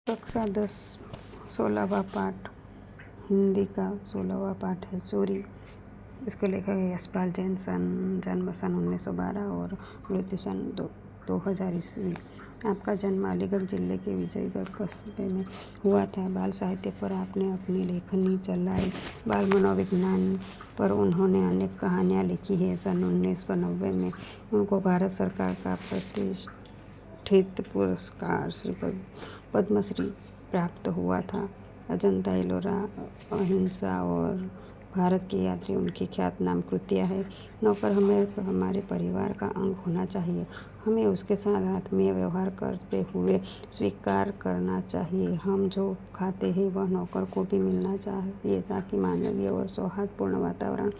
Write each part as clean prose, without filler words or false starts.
कक्षा 10 16वां पाठ हिंदी का 16वां पाठ है चोरी। इसके लेखक है यशपाल जैन। जन्म सन 1912 और मृत्यु सन 2000 ईस्वी। आपका जन्म अलीगढ़ जिले के विजयगढ़ कस्बे में हुआ था। बाल साहित्य पर आपने अपनी लेखनी चलाई। बाल मनोविज्ञान पर उन्होंने अनेक कहानियाँ लिखी हैं। सन 1990 में उनको भारत सरकार का प्रतिष्ठित पुरस्कार श्री पद्मश्री प्राप्त हुआ था। अजंता एलोरा, अहिंसा और भारत की यात्री उनकी ख्यातनाम कृतियाँ हैं। नौकर हमें हमारे परिवार का अंग होना चाहिए। हमें उसके साथ आत्मीय व्यवहार करते हुए स्वीकार करना चाहिए। हम जो खाते हैं वह नौकर को भी मिलना चाहिए ताकि मानवीय और सौहार्दपूर्ण वातावरण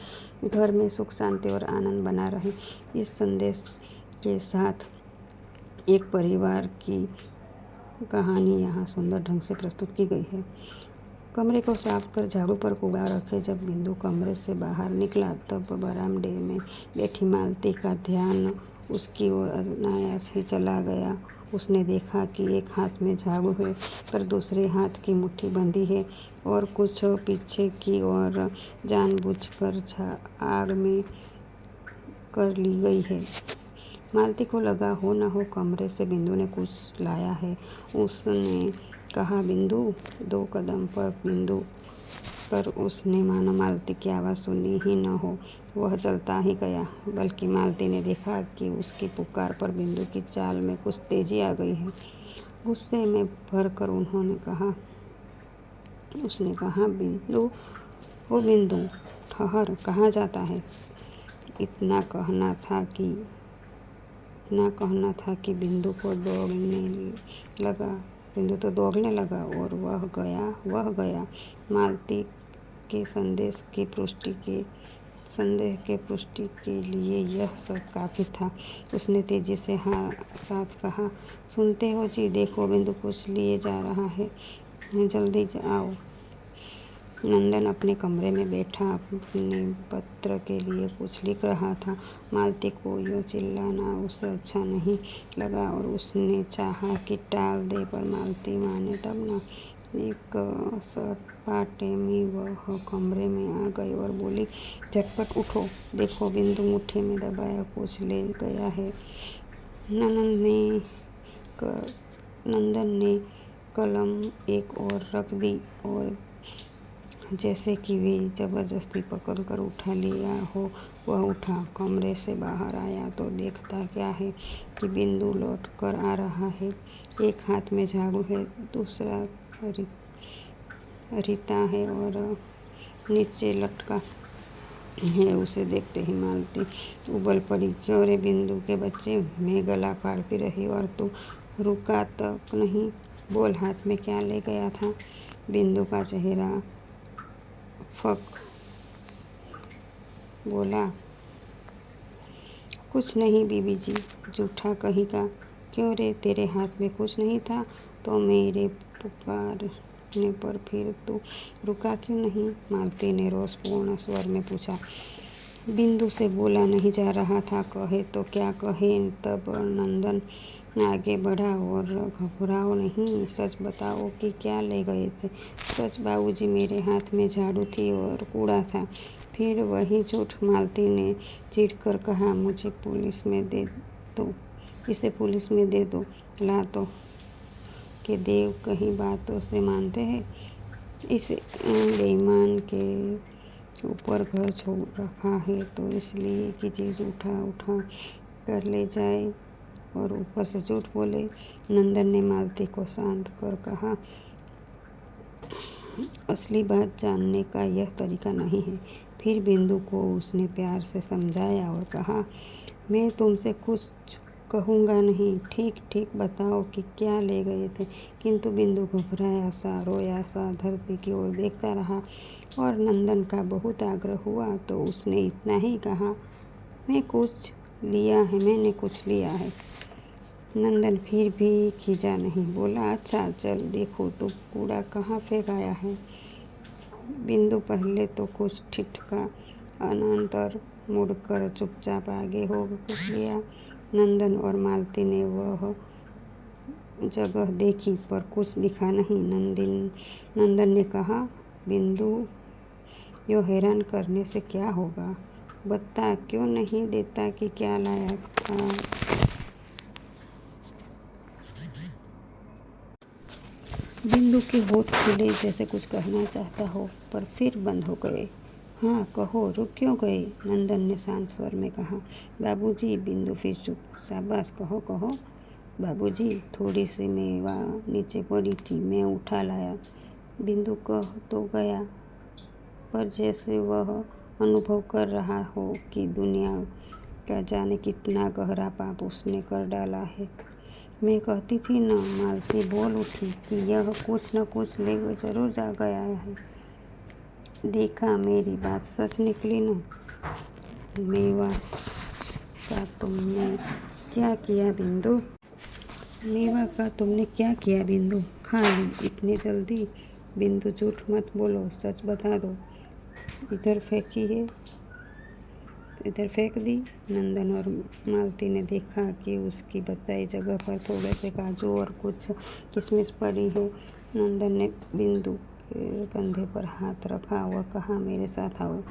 घर में सुख शांति और आनंद बना रहे। इस संदेश के साथ एक परिवार की कहानी यहाँ सुंदर ढंग से प्रस्तुत की गई है। कमरे को साफ कर झाड़ू पर कूड़ा रखे। जब बिंदु कमरे से बाहर निकला तब बरामदे में बैठी मालती का ध्यान उसकी ओर अनायास ही चला गया। उसने देखा कि एक हाथ में झाड़ू है पर दूसरे हाथ की मुट्ठी बंधी है और कुछ पीछे की ओर जानबूझकर आग में कर ली गई है। मालती को लगा हो न हो कमरे से बिंदु ने कुछ लाया है। उसने कहा, बिंदु। 2 कदम पर बिंदु पर उसने मानो मालती की आवाज़ सुनी ही न हो। वह चलता ही गया। बल्कि मालती ने देखा कि उसकी पुकार पर बिंदु की चाल में कुछ तेजी आ गई है। गुस्से में भरकर उसने कहा, बिंदु, ओ बिंदु, ठहर, कहाँ जाता है? इतना कहना था कि बिंदु तो दौड़ने लगा और वह गया। मालती के संदेह के पुष्टि के लिए यह सब काफी था। उसने तेजी से साथ कहा, सुनते हो जी, देखो बिंदु कुछ लिए जा रहा है, जल्दी आओ। नंदन अपने कमरे में बैठा अपने पत्र के लिए कुछ लिख रहा था। मालती को यूँ चिल्लाना उसे अच्छा नहीं लगा और उसने चाहा कि टाल दे, पर मालती माने तब न। एक सपाटे में वह कमरे में आ गई और बोली, झटपट उठो, देखो बिंदु मुट्ठी में दबाया कुछ ले गया है। नंदन ने कलम एक ओर रख दी और जैसे कि वे जबरदस्ती पकड़कर उठा लिया हो वह उठा। कमरे से बाहर आया तो देखता क्या है कि बिंदु लौट कर आ रहा है। एक हाथ में झाड़ू है, दूसरा रीता है और नीचे लटका है। उसे देखते ही मालती उबल पड़ी। क्यों रे बिंदु के बच्चे, मैं गला फाड़ती रही और तू रुका तक नहीं। बोल, हाथ में क्या ले गया था? बिंदु का चेहरा फक बोला, कुछ नहीं बीबी जी, झूठा कहीं का। क्यों रे, तेरे हाथ में कुछ नहीं था तो मेरे पुकारने पर फिर तू रुका क्यों नहीं? मालती ने रोषपूर्ण स्वर में पूछा। बिंदु से बोला नहीं जा रहा था, कहे तो क्या कहे। तब नंदन आगे बढ़ा और घबराओ नहीं, सच बताओ कि क्या ले गए थे? सच बाबूजी, मेरे हाथ में झाड़ू थी और कूड़ा था। फिर वही झूठ, मालती ने चिढ़कर कहा। मुझे पुलिस में दे दो, इसे पुलिस में दे दो। लातों के देव कहीं बातों से मानते हैं। इस बेईमान के ऊपर घर छोड़ रखा है तो इसलिए कि चीज उठा कर ले जाए और ऊपर से झूठ बोले। नंदन ने मालती को शांत कर कहा, असली बात जानने का यह तरीका नहीं है। फिर बिंदु को उसने प्यार से समझाया और कहा, मैं तुमसे कुछ कहूँगा नहीं, ठीक ठीक बताओ कि क्या ले गए थे। किंतु बिंदु घबराया सा, रोया सा, धरती की ओर देखता रहा और नंदन का बहुत आग्रह हुआ तो उसने इतना ही कहा, मैंने कुछ लिया है। नंदन फिर भी खिजा नहीं, बोला, अच्छा चल देखो तो कूड़ा कहाँ फेंक आया है। बिंदु पहले तो कुछ ठिठका, अनंतर मुड़कर चुपचाप आगे हो गया। नंदन और मालती ने वह जगह देखी पर कुछ दिखा नहीं। नंदन ने कहा, बिंदु, यो हैरान करने से क्या होगा? बता क्यों नहीं देता कि क्या लाया था? बिंदु के होठ खुले जैसे कुछ कहना चाहता हो, पर फिर बंद हो गए। हाँ कहो, रुक क्यों गए? नंदन ने शांत स्वर में कहा। बाबूजी। बिंदु फिर चुप। शाबाश, कहो कहो। बाबूजी, थोड़ी सी मेवा नीचे पड़ी थी, मैं उठा लाया। बिंदु कह तो गया, पर जैसे वह अनुभव कर रहा हो कि दुनिया का जाने कितना गहरा पाप उसने कर डाला है। मैं कहती थी न, मालती बोल उठी, कि यह कुछ न कुछ ले जरूर जा गया है। देखा, मेरी बात सच निकली न। मेवा का तुमने क्या किया बिंदु? मेवा का तुमने क्या किया बिंदु? खा ली इतनी जल्दी? बिंदु, झूठ मत बोलो, सच बता दो। इधर फेंकी है? इधर फेंक दी। नंदन और मालती ने देखा कि उसकी बताई जगह पर थोड़े से काजू और कुछ किशमिश पड़ी है। नंदन ने बिंदु के कंधे पर हाथ रखा और कहा, मेरे साथ आओ।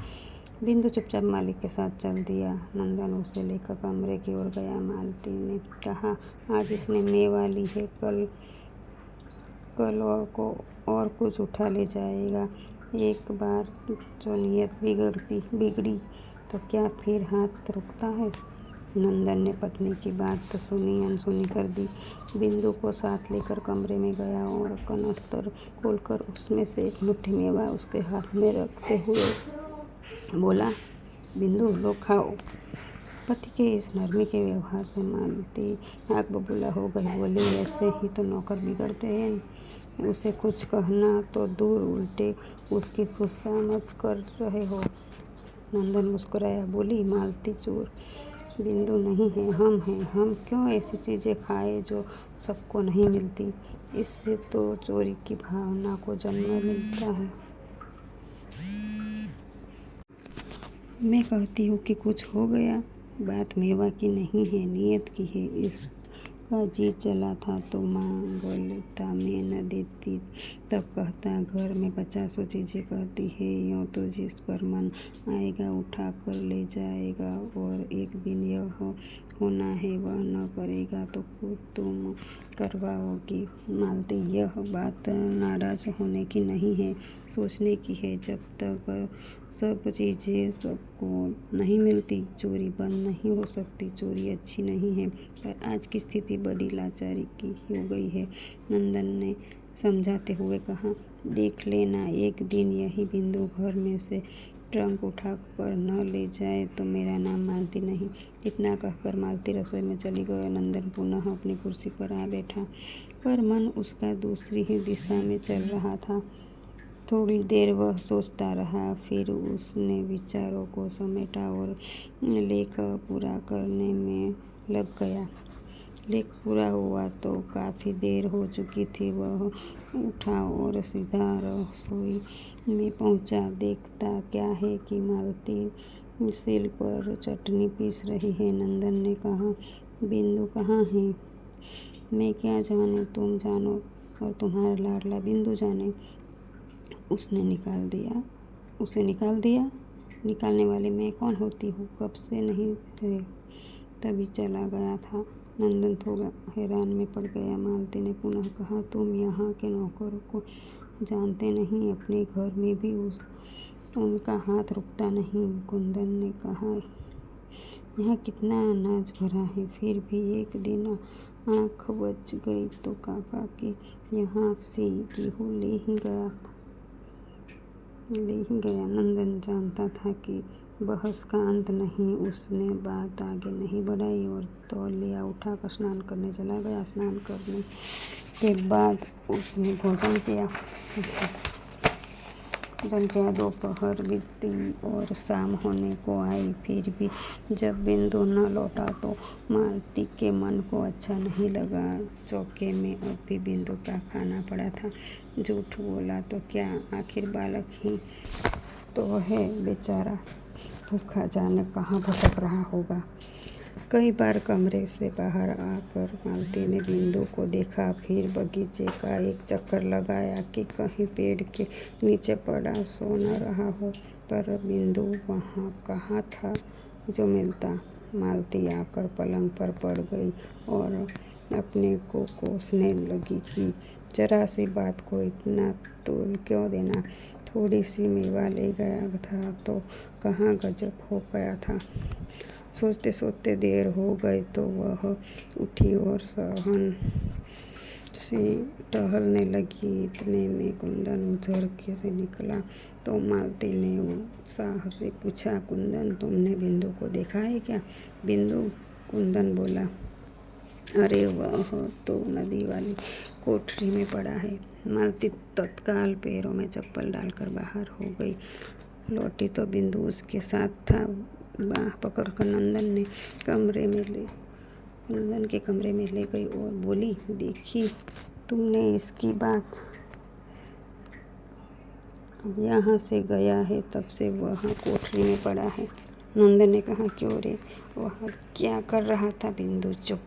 बिंदु चुपचाप मालिक के साथ चल दिया। नंदन उसे लेकर कमरे की ओर गया। मालती ने कहा, आज इसने मेवा ली है, कल को और कुछ उठा ले जाएगा। एक बार जो नीयत बिगड़ी तो क्या फिर हाथ रुकता है? नंदन ने पत्नी की बात तो सुनी अनसुनी कर दी। बिंदु को साथ लेकर कमरे में गया और कनस्तर खोलकर उसमें से एक मुट्ठी मेवा उसके हाथ में रखते हुए बोला, बिंदु लो खाओ। पति के इस नरमी के व्यवहार से मालती आग बबूला हो गई। बोली, ऐसे ही तो नौकर बिगड़ते हैं। उसे कुछ कहना तो दूर, उल्टे उसकी खुशामद कर रहे हो। नंदन मुस्कुराया। बोली, मालती चोर बिंदु नहीं है, हम हैं। हम क्यों ऐसी चीज़ें खाएं जो सबको नहीं मिलती? इससे तो चोरी की भावना को जन्म मिलता है। मैं कहती हूँ कि कुछ हो गया। बात मेवा की नहीं है, नीयत की है। इसका जी चला था तो मांग लेता, मैं न देती तब कहता, घर में 50 चीज़ें कहती है, यूँ तो जिस पर मन आएगा उठा कर ले जाएगा, और एक दिन यह होना है वह न करेगा तो खुद तुम करवाओगी। मालती, यह बात नाराज होने की नहीं है, सोचने की है। जब तक सब चीज़ें सबको नहीं मिलती, चोरी बंद नहीं हो सकती। चोरी अच्छी नहीं है, पर आज की स्थिति बड़ी लाचारी की हो गई है। नंदन ने समझाते हुए कहा, देख लेना, एक दिन यही बिंदु घर में से ट्रंक उठा कर न ले जाए तो मेरा नाम मालती नहीं। इतना कहकर मालती रसोई में चली गई। नंदन पुनः अपनी कुर्सी पर आ बैठा, पर मन उसका दूसरी ही दिशा में चल रहा था। थोड़ी देर वह सोचता रहा, फिर उसने विचारों को समेटा और लेख पूरा करने में लग गया। लेख पूरा हुआ तो काफ़ी देर हो चुकी थी। वह उठा और सीधा रसोई में पहुंचा। देखता क्या है कि मालती सिल पर चटनी पीस रही है। नंदन ने कहा, बिंदु कहाँ है? मैं क्या जानूं, तुम जानो और तुम्हारा लाडला बिंदु जाने। उसे निकाल दिया। निकालने वाली मैं कौन होती हूँ? कब से नहीं थे, तभी चला गया था। नंदन थोड़ा हैरान में पड़ गया। मालती ने पुनः कहा, तुम यहाँ के नौकरों को जानते नहीं, अपने घर में भी उनका हाथ रुकता नहीं। कुंदन ने कहा, यहाँ कितना अनाज भरा है, फिर भी एक दिन आँख बच गई तो काका के यहाँ से गेहूँ ले ही गया। नंदन जानता था कि बहस का अंत नहीं। उसने बात आगे नहीं बढ़ाई और तौलिया उठाकर स्नान करने चला गया। स्नान करने के बाद उसने भोजन किया। दोपहर बीती और शाम होने को आई, फिर भी जब बिंदु न लौटा तो मालती के मन को अच्छा नहीं लगा। चौके में अब भी बिंदु का खाना पड़ा था। झूठ बोला तो क्या, आखिर बालक ही तो है बेचारा, भूखा जाने कहाँ भटक रहा होगा। कई बार कमरे से बाहर आकर मालती ने बिंदु को देखा, फिर बगीचे का एक चक्कर लगाया कि कहीं पेड़ के नीचे पड़ा सो न रहा हो, पर बिंदु वहाँ कहाँ था जो मिलता। मालती आकर पलंग पर पड़ गई और अपने को कोसने लगी कि जरा सी बात को इतना तूल क्यों देना। थोड़ी सी मेवा ले गया था तो कहाँ गजब हो गया था। सोचते सोचते देर हो गई तो वह उठी और सहन से टहलने लगी। इतने में कुंदन उधर से निकला तो मालती ने उत्साह से पूछा, कुंदन, तुमने बिंदु को देखा है क्या? बिंदु? कुंदन बोला, अरे वह तो नदी वाली कोठरी में पड़ा है। मालती तत्काल पैरों में चप्पल डालकर बाहर हो गई। लौटी तो बिंदु उसके साथ था। बाह पकड़कर नंदन के कमरे में ले गई और बोली, देखी तुमने इसकी बात? यहाँ से गया है तब से वहाँ कोठरी में पड़ा है। नंदन ने कहा, क्यों रे, वहाँ क्या कर रहा था? बिंदु चुप।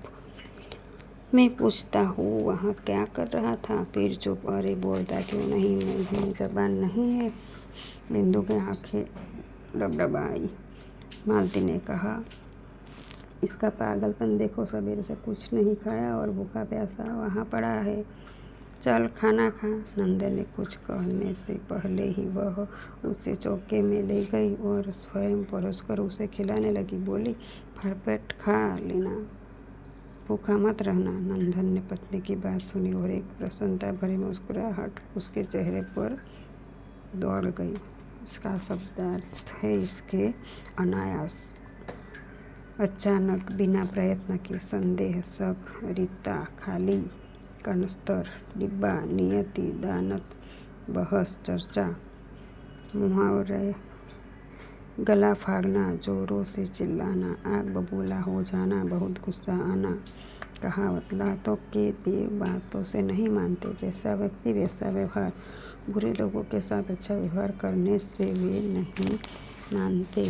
मैं पूछता हूँ वहाँ क्या कर रहा था? फिर चुप। अरे बोलता क्यों नहीं? मैं जबान नहीं है? बिंदु की आंखें डबडबाई। मालती ने कहा, इसका पागलपन देखो, सवेरे से कुछ नहीं खाया और भूखा प्यासा वहाँ पड़ा है। चल खाना खा। नंदन ने कुछ कहने से पहले ही वह उसे चौके में ले गई और स्वयं परोसकर उसे खिलाने लगी। बोली, भरपेट खा लेना, भूखा मत रहना। नंदन ने पत्नी की बात सुनी और एक प्रसन्नता भरी मुस्कुराहट उसके चेहरे पर दौड़ गई। इसका शब्दार्थ है इसके अनायास, अचानक, बिना प्रयत्न के, संदेह, शक, रिक्ता, खाली, कनस्तर, डिब्बा, नियति, दानत, बहस, चर्चा, मुहावरे, गला फाड़ना, जोरों से चिल्लाना, आग बबूला हो जाना, बहुत गुस्सा आना, कहावत, लातों के देव बातों से नहीं मानते, जैसा व्यक्ति वैसा व्यवहार। बुरे लोगों के साथ अच्छा व्यवहार करने से वे नहीं मानते।